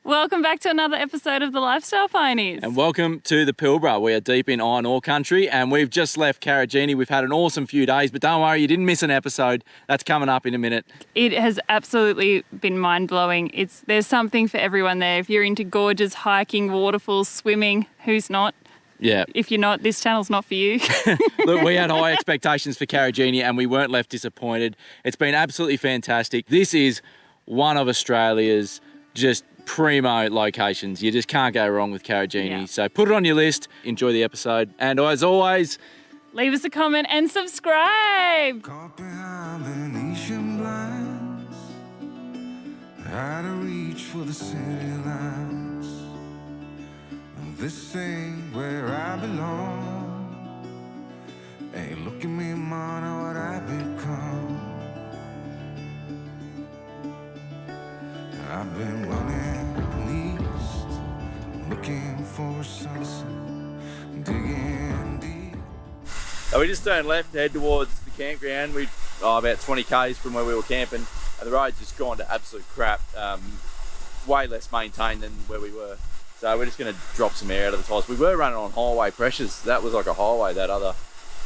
Welcome back to another episode of The Lifestyle Pioneers. And welcome to the Pilbara. We are deep in iron ore country and we've just left Karijini. We've had an awesome few days, but don't worry, you didn't miss an episode. That's coming up in a minute. It has absolutely been mind-blowing. There's something for everyone there. If you're into gorges, hiking, waterfalls, swimming, who's not? Yeah. If you're not, this channel's not for you. Look, we had high expectations for Karijini and we weren't left disappointed. It's been absolutely fantastic. This is one of Australia's just primo locations. You just can't go wrong with Karijini. Yeah. So put it on your list, enjoy the episode, and as always, leave us a comment and subscribe. Caught behind Venetian blinds, out of reach for the city lights. This ain't where I belong. Hey, look at me, man, what I become. I've been running east, looking for a sunset, digging deep. So we just turned left, head towards the campground. We're about 20 k's from where we were camping, and the road's just gone to absolute crap. Way less maintained than where we were. So we're just going to drop some air out of the tyres. We were running on highway pressures. That was like a highway, that other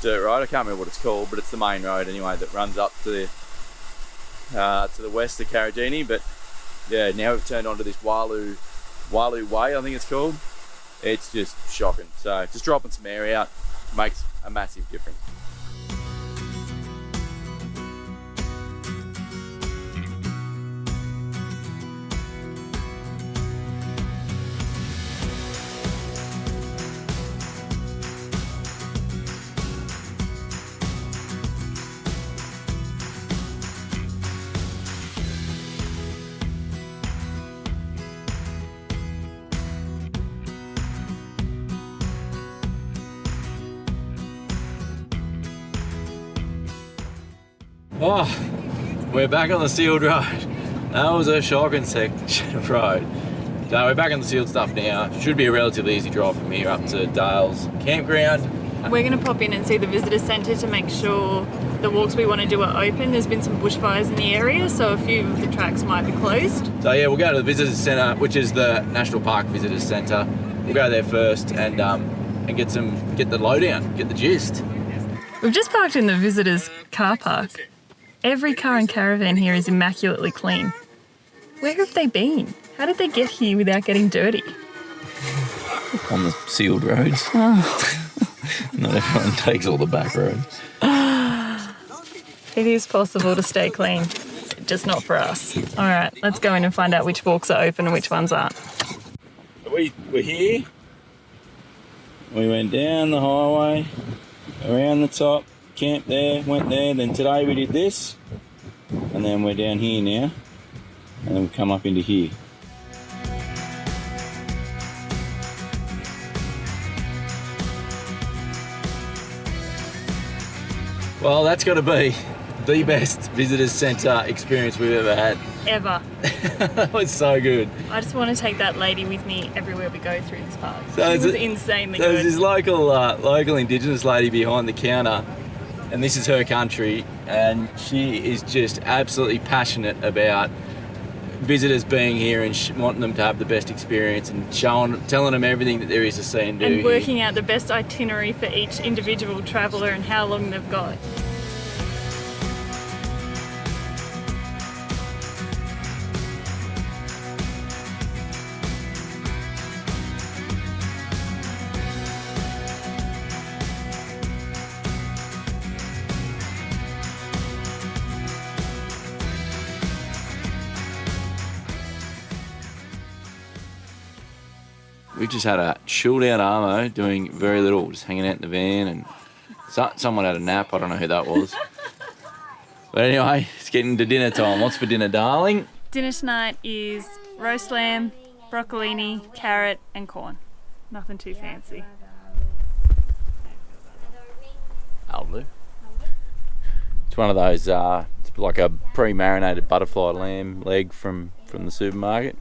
dirt road. I can't remember what it's called, but it's the main road anyway that runs up to the west of Karijini. But yeah, now we've turned onto this Warlu Way, I think it's called. It's just shocking. So just dropping some air out makes a massive difference. Oh, we're back on the sealed road. That was a shocking section of road. So we're back on the sealed stuff now. Should be a relatively easy drive from here up to Dale's campground. We're going to pop in and see the visitor centre to make sure the walks we want to do are open. There's been some bushfires in the area, so a few of the tracks might be closed. So yeah, we'll go to the visitors centre, which is the National Park Visitors Centre. We'll go there first and get the lowdown, get the gist. We've just parked in the visitors car park. Every car and caravan here is immaculately clean. Where have they been? How did they get here without getting dirty? On the sealed roads. Oh. Not everyone takes all the back roads. It is possible to stay clean, just not for us. All right, let's go in and find out which walks are open and which ones aren't. We're here. We went down the highway, around the top, camped there, went there, then today we did this, and then we're down here now, and then we come up into here. Well, that's got to be the best visitors centre experience we've ever had. Ever. That was so good. I just want to take that lady with me everywhere we go through this park. So she was insanely good. There's this local Indigenous lady behind the counter, and this is her country, and she is just absolutely passionate about visitors being here and wanting them to have the best experience and telling them everything that there is to see and do. And working out the best itinerary for each individual traveller and how long they've got. We've just had a chilled out armo doing very little, just hanging out in the van, and someone had a nap. I don't know who that was. But anyway, it's getting to dinner time. What's for dinner, darling? Dinner tonight is roast lamb, broccolini, carrot and corn. Nothing too fancy. That'll do. It's one of those, it's like a pre-marinated butterfly lamb leg from the supermarket.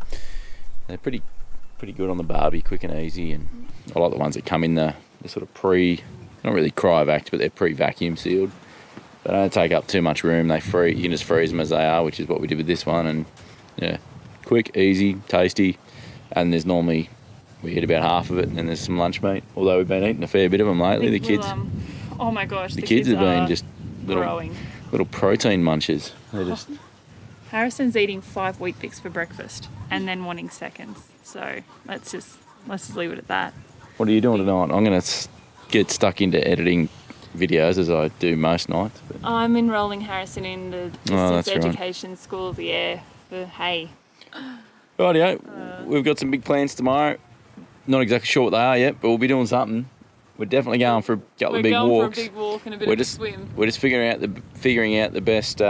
They're pretty good on the barbie, quick and easy, and I like the ones that come in the sort of not really cryovac, but they're pre-vacuum sealed. They don't take up too much room. You can just freeze them as they are, which is what we did with this one, and yeah, quick, easy, tasty, and there's normally, we eat about half of it, and then there's some lunch meat, although we've been eating a fair bit of them lately, the kids. Oh my gosh, the kids have been just growing. Little protein munchers. They're just... Harrison's eating 5 Weet-Bix for breakfast and then wanting seconds. So let's just leave it at that. What are you doing tonight? I'm going to get stuck into editing videos as I do most nights. But... I'm enrolling Harrison in the Distance Education School of the Air for hay. Rightio, we've got some big plans tomorrow. Not exactly sure what they are yet, but we'll be doing something. We're definitely going for a couple of big walks. We're going for a big walk and a bit of a swim. We're just figuring out the best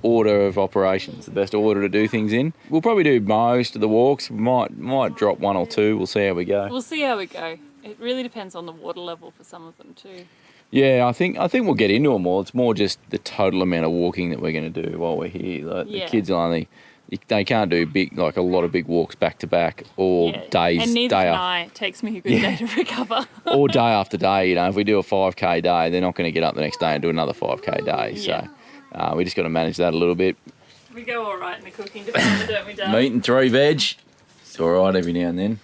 order of operations, the best order to do things in. We'll probably do most of the walks. We might drop 1 or 2. We'll see how we go. We'll see how we go. It really depends on the water level for some of them too. Yeah, I think we'll get into them all. It's more just the total amount of walking that we're going to do while we're here. The kids they can't do a lot of big walks back to back all days. And neither can I. It takes me a good day to recover. All day after day, if we do a 5K day, they're not going to get up the next day and do another 5K day. Yeah. So we just got to manage that a little bit. We go all right in the cooking department, don't we, Dad? Meat and 3 veg. It's all right every now and then.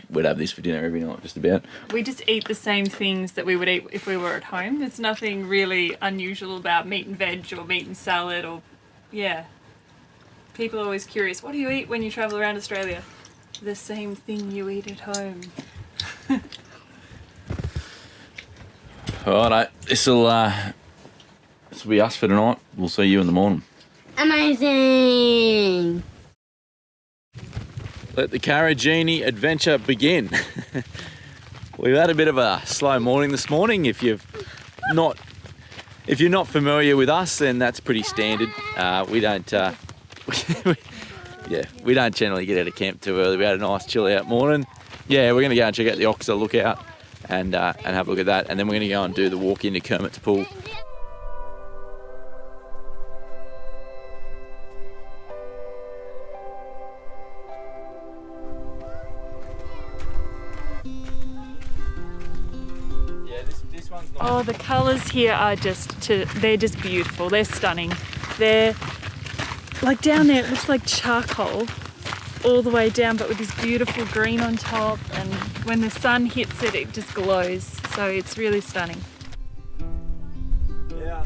We'd have this for dinner every night, just about. We just eat the same things that we would eat if we were at home. There's nothing really unusual about meat and veg or meat and salad or, People are always curious, what do you eat when you travel around Australia? The same thing you eat at home. Alright, this will be us for tonight. We'll see you in the morning. Amazing! Let the Karijini adventure begin. We've had a bit of a slow morning this morning. If you're not familiar with us, then that's pretty standard. We don't generally get out of camp too early. We had a nice chill out morning. Yeah, we're gonna go and check out the Oxer lookout and have a look at that, and then we're gonna go and do the walk into Kermit's pool. Oh, the colours here are they're just beautiful. They're stunning. They're like down there, it looks like charcoal all the way down, but with this beautiful green on top, and when the sun hits it, it just glows. So it's really stunning. Yeah.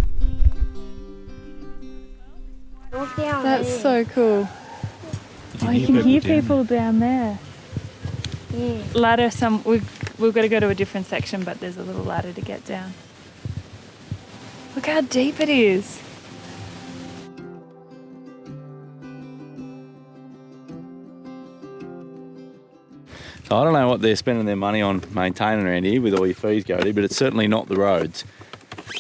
That's so cool. You can hear people down there. Yeah. Ladder, we've got to go to a different section, but there's a little ladder to get down. Look how deep it is. I don't know what they're spending their money on maintaining around here with all your fees go to, but it's certainly not the roads.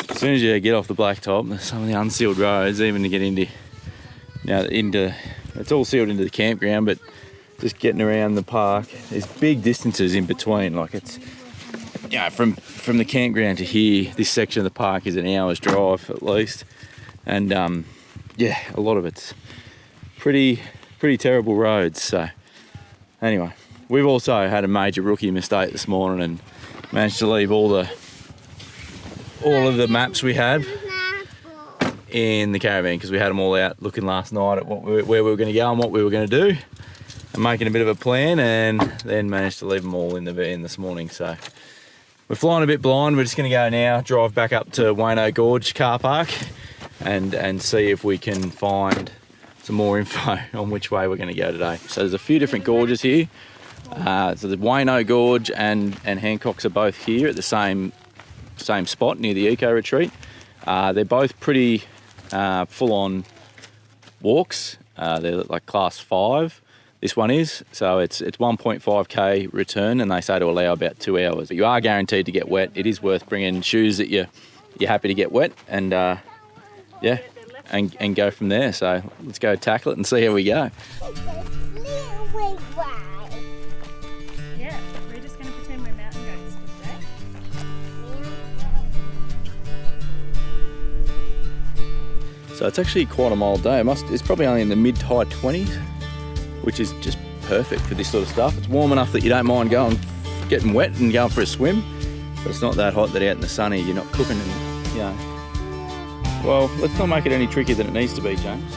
As soon as you get off the blacktop, some of the unsealed roads, even to get into it's all sealed into the campground, but just getting around the park, there's big distances in between. Like it's, from the campground to here, this section of the park is an hour's drive at least, and a lot of it's pretty terrible roads. So anyway. We've also had a major rookie mistake this morning and managed to leave all of the maps we have in the caravan, because we had them all out looking last night at where we were going to go and what we were going to do, and making a bit of a plan, and then managed to leave them all in the van this morning. So we're flying a bit blind. We're just going to go now, drive back up to Warlu Gorge car park and see if we can find some more info on which way we're going to go today. So there's a few different gorges here. So the Warlu Gorge and Hancock's are both here at the same spot near the eco retreat. They're both pretty full-on walks. They're like class 5. This one is, so it's 1.5k return, and they say to allow about 2 hours. But you are guaranteed to get wet. It is worth bringing shoes that you're happy to get wet, and and go from there. So let's go tackle it and see how we go. Yeah, we're just going to pretend we're mountain goats today. So it's actually quite a mild day. It's probably only in the mid to high 20s, which is just perfect for this sort of stuff. It's warm enough that you don't mind getting wet and going for a swim, but it's not that hot that out in the sunny you're not cooking and, Well, let's not make it any trickier than it needs to be, James.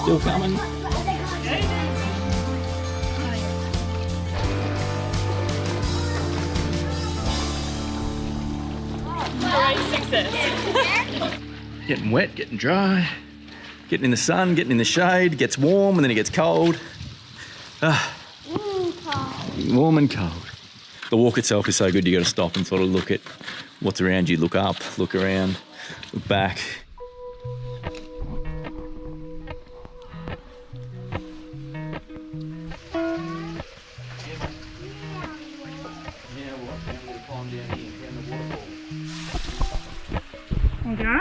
Still coming. Great success. Getting wet, getting dry, getting in the sun, getting in the shade, gets warm and then it gets cold. Warm and cold. The walk itself is so good, you got to stop and sort of look at what's around you, look up, look around, look back. Okay.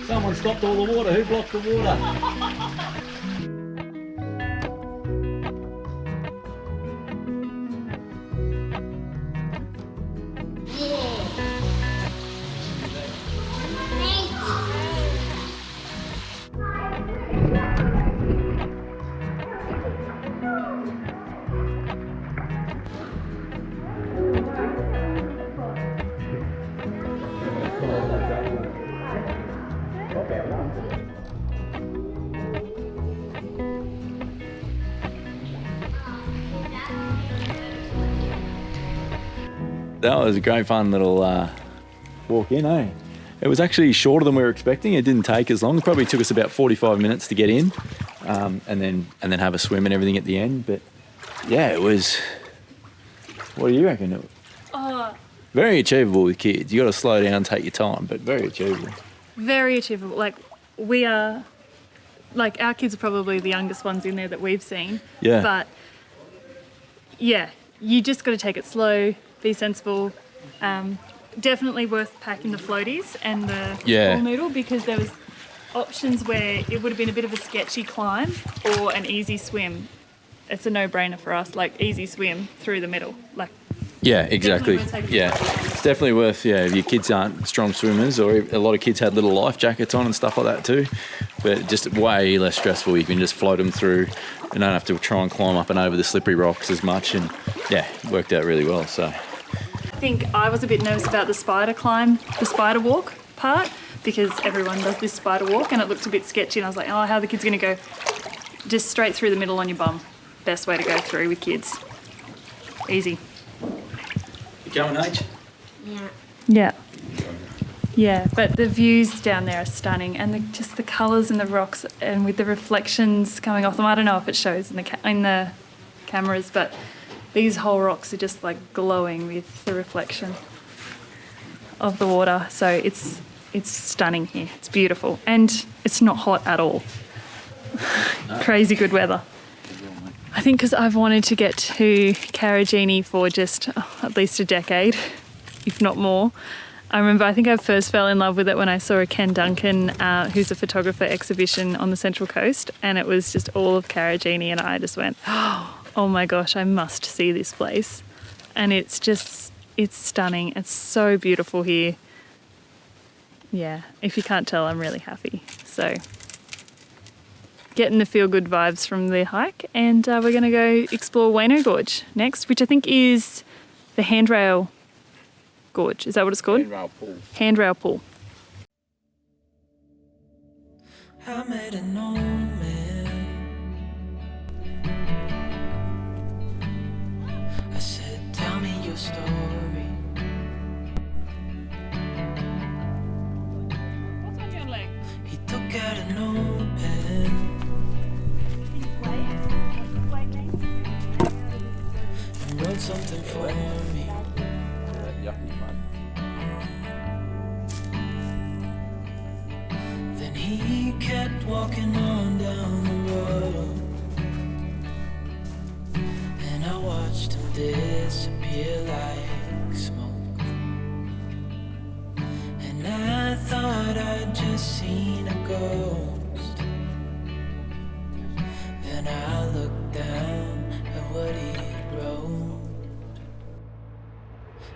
Someone stopped all the water. Who blocked the water? That was a great fun little walk in, eh? It was actually shorter than we were expecting. It didn't take as long. It probably took us about 45 minutes to get in, and then have a swim and everything at the end. But yeah, it was. What do you reckon? Very achievable with kids. You got to slow down, take your time, but very achievable. Very achievable. Like we are, like our kids are probably the youngest ones in there that we've seen. Yeah. But yeah, you just got to take it slow. Be sensible. Definitely worth packing the floaties and the pool noodle, because there was options where it would have been a bit of a sketchy climb or an easy swim. It's a no-brainer for us, like easy swim through the middle. Like yeah, exactly. Yeah, it's definitely worth. Yeah, if your kids aren't strong swimmers, or a lot of kids had little life jackets on and stuff like that too. But just way less stressful. You can just float them through and don't have to try and climb up and over the slippery rocks as much. And yeah, it worked out really well. So. I think I was a bit nervous about the spider walk part, because everyone does this spider walk and it looked a bit sketchy, and I was like, oh, how are the kids going to go? Just straight through the middle on your bum. Best way to go through with kids. Easy. You going, H? Yeah. Yeah. Yeah, but the views down there are stunning, and just the colours in the rocks and with the reflections coming off them. I don't know if it shows in the cameras, but these whole rocks are just like glowing with the reflection of the water. So it's stunning here. It's beautiful, and it's not hot at all. Crazy good weather. I think because I've wanted to get to Karijini for just at least a decade, if not more. I think I first fell in love with it when I saw a Ken Duncan, who's a photographer, exhibition on the Central Coast, and it was just all of Karijini, and I just went, oh my gosh, I must see this place. And it's stunning. It's so beautiful here. Yeah, if you can't tell, I'm really happy. So getting the feel-good vibes from the hike, and we're going to go explore Warlu Gorge next, which I think is the Handrail Gorge. Is that what it's called? Handrail Pool. Handrail Pool. I made an old man. I said, tell me your story. What's on your leg? He took out an old pen and wrote something for me. Then he kept walking on down the road, and I watched him disappear like smoke. And I thought I'd just seen a ghost. Then I looked down at what he wrote.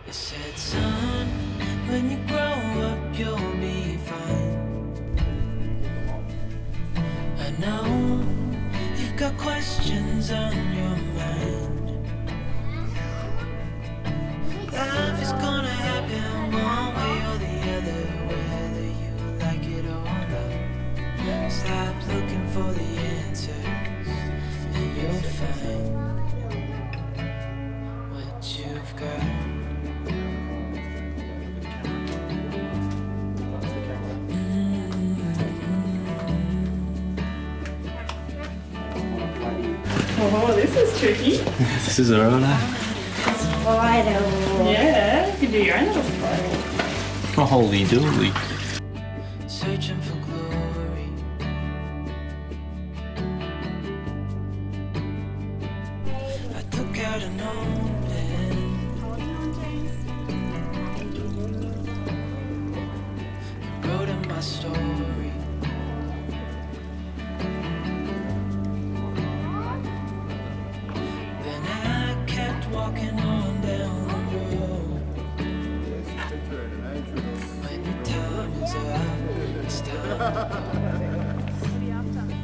It said, son, when you grow up you'll be fine. I know you've got questions on your mind. Life is gonna happen one way or the other, whether you like it or not. Stop looking for the answers and you'll find what you've got. Oh, this is tricky. This is alright. Yeah, you can do your own little spiral. Holy dooly. Searching for glory. I took out an old pen and wrote in my story. Then I kept walking on down the road. When the time is up, it's time to go.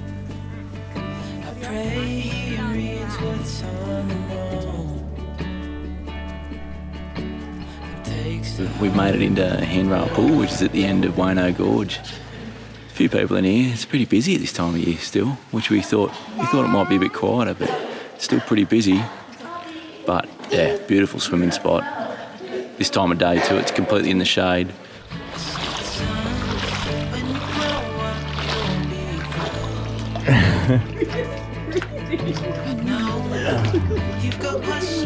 I pray he reads what's on the road. We've made it into Handrail Pool, which is at the end of Warlu Gorge. A few people in here. It's pretty busy at this time of year still, which we thought it might be a bit quieter, but it's still pretty busy. But yeah, beautiful swimming spot. This time of day too, it's completely in the shade.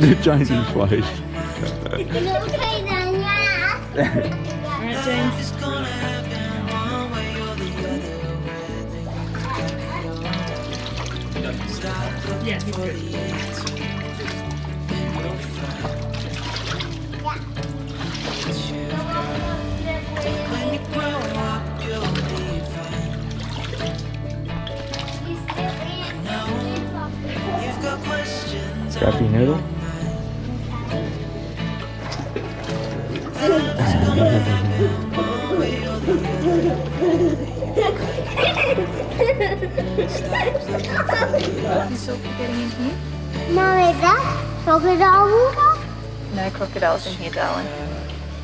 The changing place. Alright, James. Yeah, he's good. Scrappy noodle. You still getting in here? Mom, is that crocodile water? No crocodiles in here, darling.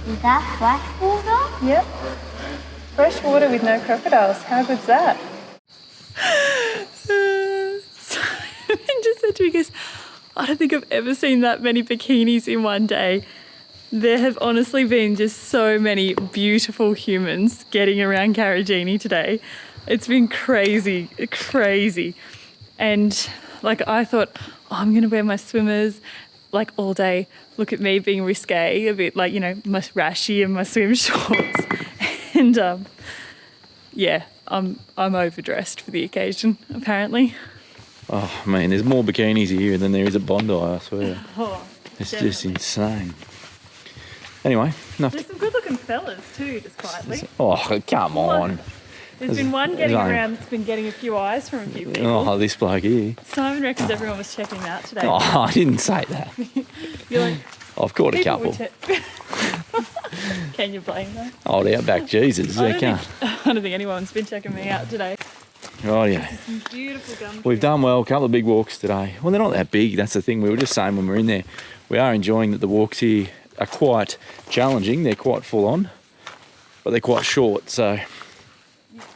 Is that fresh water? Yep. Fresh water with no crocodiles. How good's that? Simon just said to me, he goes, I don't think I've ever seen that many bikinis in one day. There have honestly been just so many beautiful humans getting around Karijini today. It's been crazy, crazy. And like I thought, oh, I'm gonna wear my swimmers like all day. Look at me being risque, a bit like, you know, my rashy and my swim shorts. And yeah, I'm overdressed for the occasion, apparently. Oh man, there's more bikinis here than there is at Bondi, I swear. Oh, It's definitely. just insane. Anyway, enough. There's some good looking fellas too, just quietly. Oh, come on. There's been one getting only- around that's been getting a few eyes from a few people. Oh, this bloke here. Simon reckons everyone was checking him out today. Oh, I didn't say that. You're like, I've caught a people couple. would Can you blame them? Old outback Jesus, I I don't, can't. think, I don't think anyone's been checking me out today. Rightio. Some beautiful gum. We've done well, a couple of big walks today. Well, they're not that big, that's the thing. We were just saying when we were in there, we are enjoying that the walks here are quite challenging. They're quite full on, but they're quite short. So,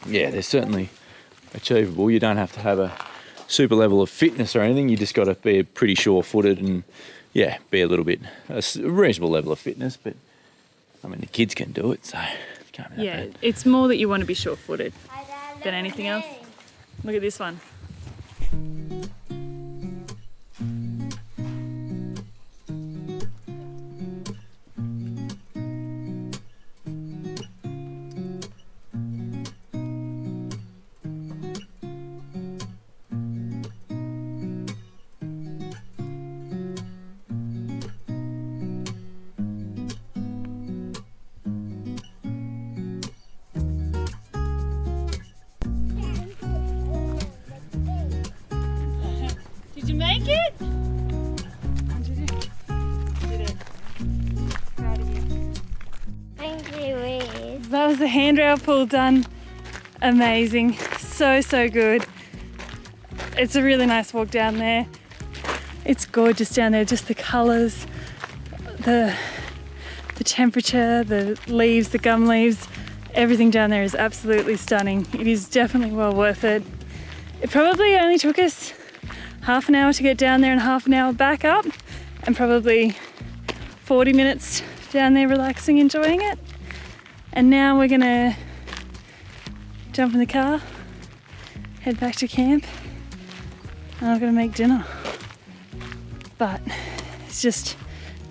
yeah, they're certainly achievable. You don't have to have a super level of fitness or anything. You just got to be pretty sure-footed and, yeah, be a little bit, a reasonable level of fitness. But, I mean, the kids can do it, so it can't be that Yeah, bad. it's more that you want to be sure-footed than anything else. Look at this one. Did you make it? You did it. Proud of you. Thank you, Liz. That was the handrail pull done. Amazing. So good. It's a really nice walk down there. It's gorgeous down there, just the colours, the temperature, the leaves, the gum leaves, everything down there is absolutely stunning. It is definitely well worth it. It probably only took us half an hour to get down there and half an hour back up, and probably 40 minutes down there relaxing, enjoying it. And now we're gonna jump in the car, head back to camp, and I'm gonna make dinner. But it's just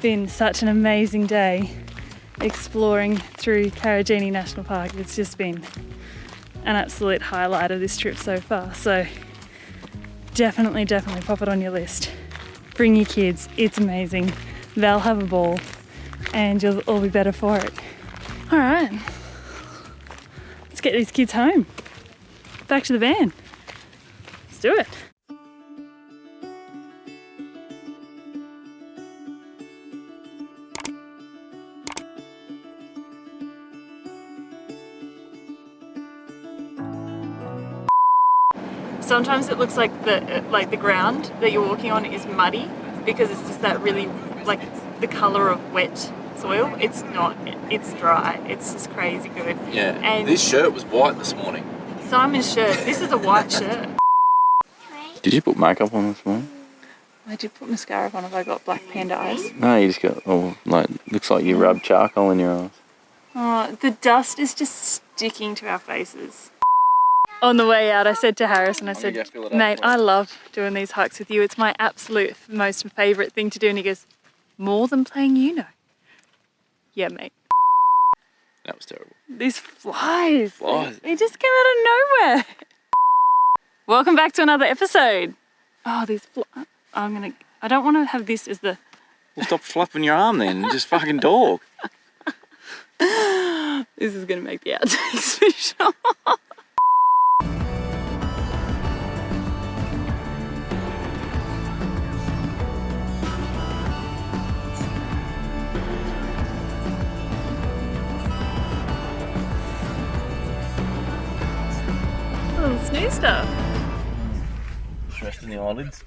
been such an amazing day exploring through Karijini National Park. It's just been an absolute highlight of this trip so far. So definitely pop it on your list. Bring your kids, it's amazing. They'll have a ball and you'll all be better for it. All right, let's get these kids home. Back to the van. Let's do it. Sometimes it looks like the ground that you're walking on is muddy because it's just that really like the colour of wet soil. It's not, it's dry. It's just crazy good. Yeah, and this shirt was white this morning. Simon's shirt, this is a white shirt. Did you put makeup on this morning? I did put mascara on if I got black panda eyes. No, you just got, looks like you rubbed charcoal in your eyes. Oh, the dust is just sticking to our faces. On the way out, I said to Harrison, I said, mate, I love doing these hikes with you. It's my absolute most favourite thing to do. And he goes, more than playing Uno? Yeah, mate. That was terrible. These flies. Flies. They just came out of nowhere. Welcome back to another episode. Oh, these flies. I don't want to have this as the... Well, stop flapping your arm then. Just fucking talk. This is going to make the outtakes for sure. Little snoo stuff. Just resting the eyelids.